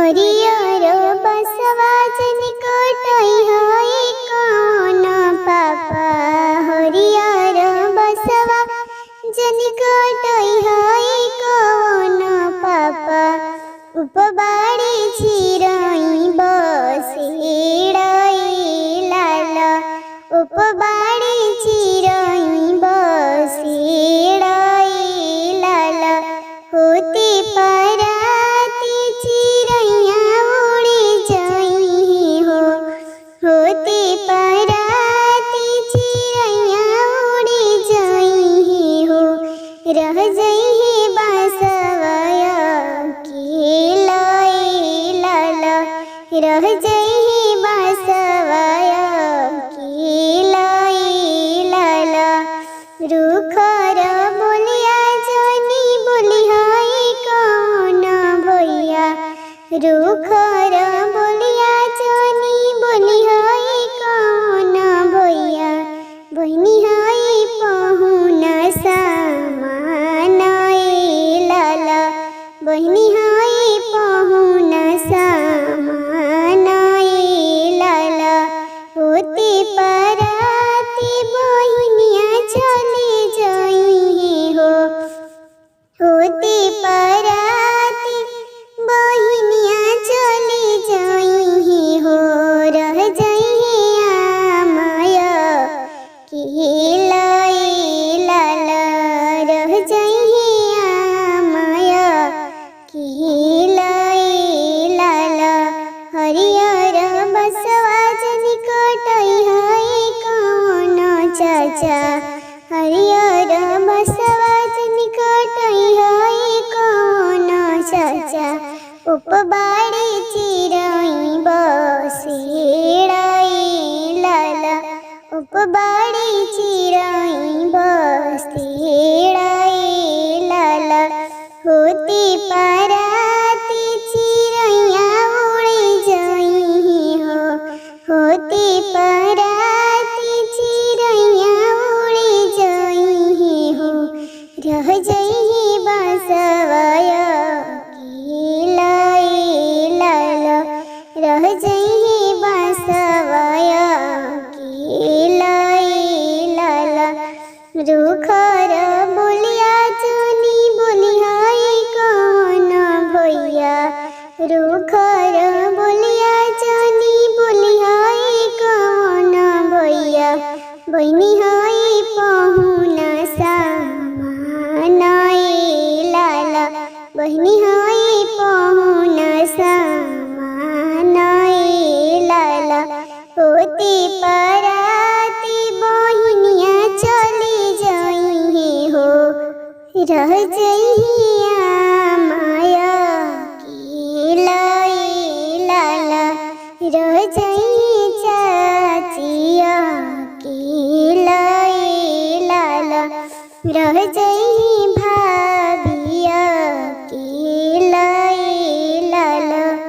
हरियर बसवा जन कटई है कौन पापा। हरियर बसवा जन कटई है कौन पापा। उपबाड़ी चिरई बसेड़ई लाला। उपबाड़ी चिरई बसेड़ई लाला। होती पराती चिरैया उड़ी जाई हो। होती पराती चिरैया उड़ी जाई हो। रह जाई बासवाया अकेलाई लाला। रह जाई बासवाया अकेलाई लाला। रूखर बोलिया जानी बोली है कौन भैया। रूखर बोलिया जानी बोली है कौन भैया। बहनी है पहुना सामान लाला। बहनी है पहुना सामान लाला। होती पराती बहनिया चली जाई हो। होती पराती बहनिया चली जाई हो। रह जाई माया केलाई लाला। रह जाई माया केलाई लाला। हरियर बसवा जन कटई है कौन चाचा। हरियर बसवा जन कटई है कौन चाचा। उपबाड़ी चिरई बसेड़ई लाला। उपबाड़ी चिरई बसेड़ई लाला। होती पराती चिरैया उड़ी जाई हो। होती पराती चिरैया उड़ी जाई हो। रह जाई बासवाया अकेलाई लाला। रह जाई बासवाया अकेलाई लाला। रूखर बोलिया जानी बोली है कौन भैया। रूखर बोलिया जानी बोली है कौन भैया। बहनी है पहुना सामान लाला। बहनी है पहुना सामान लाला। होती पराती बहनिया चली जाई हो। रह जाई माया केलाई लाला। रह जाई चाचिया केलाई लाला। रह जाई